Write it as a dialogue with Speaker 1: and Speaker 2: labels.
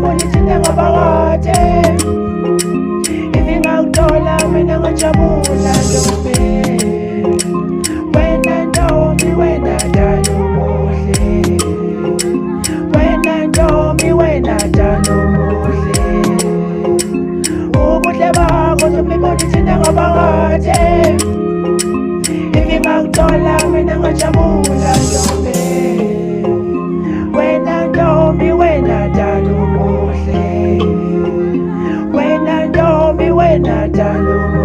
Speaker 1: ngibona ithinte ngaphakathi. If ngakuthola mina ngajabula Ntombi. Wena Ntombi, wena dala umuhle. Wena Ntombi, wena dala umuhle. Ubuhle bakho Ntombi ngibona ithinte ngaphakathi. If ngakuthola mina ngajabula Ntombi. Wena Ntombi, wena dala umuhle. Wena Ntombi, wena dala umuhle.